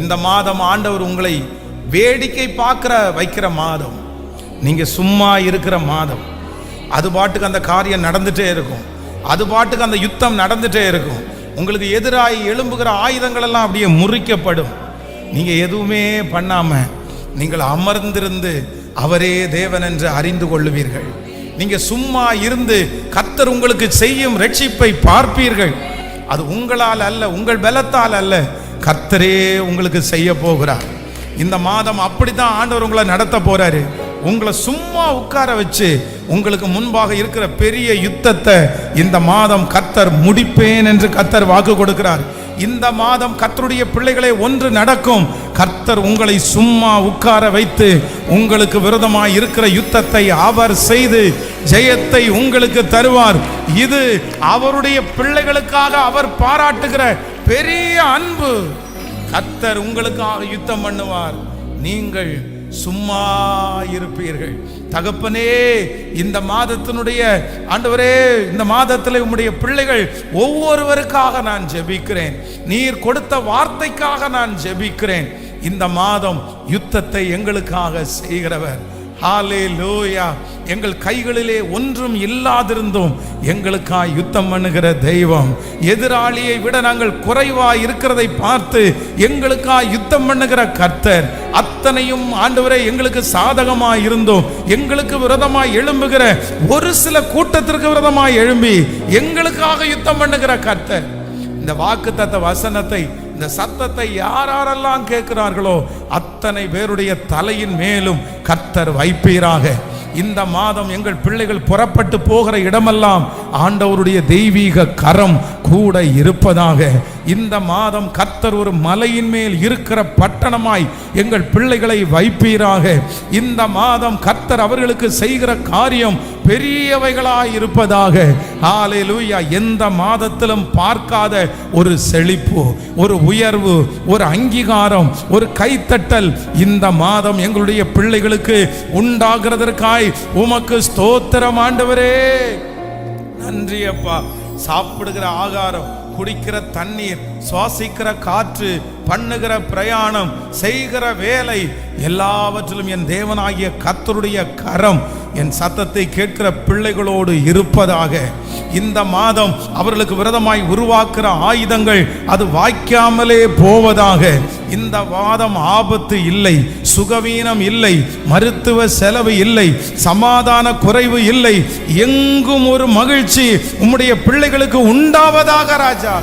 இந்த மாதம் ஆண்டவர் உங்களை வேடிக்கை பார்க்கிற வைக்கிற மாதம். நீங்க சும்மா இருக்கிற மாதம். அது பாட்டுக்கு அந்த காரியம் நடந்துட்டே இருக்கும், அது பாட்டுக்கு அந்த யுத்தம் நடந்துட்டே இருக்கும். உங்களுக்கு எதிராய் எழும்புகிற ஆயுதங்கள் எல்லாம் அப்படியே முறிக்கப்படும். நீங்க எதுவுமே பண்ணாம நீங்கள் அமர்ந்திருந்து அவரே தேவன் என்று அறிந்து கொள்ளுவீர்கள். நீங்க சும்மா இருந்து கர்த்தர் உங்களுக்கு செய்யும் ரட்சிப்பை பார்ப்பீர்கள். அது உங்களால் அல்ல, உங்கள் பலத்தால் அல்ல, கர்த்தரே உங்களுக்கு செய்ய போகிறார். இந்த மாதம் அப்படித்தான் ஆண்டவர் உங்களை நடத்த போறாரு. உங்களை சும்மா உட்கார வச்சு உங்களுக்கு முன்பாக இருக்கிற பெரிய யுத்தத்தை இந்த மாதம் கர்த்தர் முடிப்பேன் என்று கர்த்தர் வாக்கு கொடுக்கிறார். இந்த மாதம் கர்த்தருடைய பிள்ளைகளே ஒன்று நடக்கும். கர்த்தர் உங்களை சும்மா உட்கார வைத்து உங்களுக்கு விரோதமாய் இருக்கிற யுத்தத்தை அவர் செய்து ஜெயத்தை உங்களுக்கு தருவார். இது அவருடைய பிள்ளைகளுக்காக அவர் பாராட்டுகிற பெரிய அன்பு. கர்த்தர் உங்களுக்காக யுத்தம் பண்ணுவார், நீங்கள் சும்மா இருப்பீர்கள். தகப்பனே, இந்த மாதத்தினுடைய ஆண்டவரே, இந்த மாதத்தில் உம்முடைய பிள்ளைகள் ஒவ்வொருவருக்காக நான் ஜெபிக்கிறேன். நீர் கொடுத்த வார்த்தைக்காக நான் ஜெபிக்கிறேன். இந்த மாதம் யுத்தத்தை எங்களுக்காக செய்கிறவர். ஹல்லேலூயா. எங்கள் கைகளிலே ஒன்றும் இல்லாதிருந்தும் எங்களுக்காக யுத்தம் பண்ணுகிற தெய்வம். எதிராளியை விட நாங்கள் குறைவாய் இருக்கிறதை பார்த்து எங்களுக்காக யுத்தம் பண்ணுகிற கர்த்தர். அத்தனையும் ஆண்டவரே எங்களுக்கு சாதகமாய் இருந்தோம், எங்களுக்கு விரோதமாய் எழும்புகிற ஒரு சில கூட்டத்திற்கு விரோதமாய் எழும்பி எங்களுக்காக யுத்தம் பண்ணுகிற கர்த்தர். இந்த வாக்குத்தத்த வசனத்தை, இந்த சத்தத்தை யாரெல்லாம் கேட்கிறார்களோ அத்தனை பேருடைய தலையின் மேலும் கர்த்தர் வைப்பீராக. இந்த மாதம் எங்கள் பிள்ளைகள் புறப்பட்டு போகிற இடமெல்லாம் ஆண்டவருடைய தெய்வீக கரம் கூட இருப்பதாக. இந்த மாதம் கர்த்தர் ஒரு மலையின் மேல் இருக்கிற பட்டணமாய் எங்கள் பிள்ளைகளை வைப்பீராக. இந்த மாதம் கர்த்தர் அவர்களுக்கு செய்கிற காரியம் பெரியவைகளாய் இருப்பதாக. ஹல்லேலூயா. எந்த மாதத்திலும் பார்க்காத ஒரு செழிப்பு, ஒரு உயர்வு, ஒரு அங்கீகாரம், ஒரு கைத்தட்டல் இந்த மாதம் எங்களுடைய பிள்ளைகளுக்கு உண்டாகிறதற்காய் உமக்கு ஸ்தோத்திரம் ஆண்டவரே. நன்றி அப்பா. சாப்பிடுகிற ஆகாரம், குடிக்கிற தண்ணீர், சுவாசிக்கிற காற்று, பண்ணுகிற பிரயாணம், செய்கிற வேலை, எல்லாவற்றிலும் என் தேவனாகிய கர்த்தருடைய கரம் என் சத்தத்தை கேட்கிற பிள்ளைகளோடு இருப்பதாக. இந்த மாதம் அவர்களுக்கு விரோதமாய் உருவாக்குற ஆயுதங்கள் அது வாய்க்காமலே போவதாக. இந்த மாதம் ஆபத்து இல்லை, சுகவீனம் இல்லை, மருத்துவ செலவு இல்லை, சமாதான குறைவு இல்லை, எங்கும் ஒரு மகிழ்ச்சி உம்முடைய பிள்ளைகளுக்கு உண்டாவதாக ராஜா.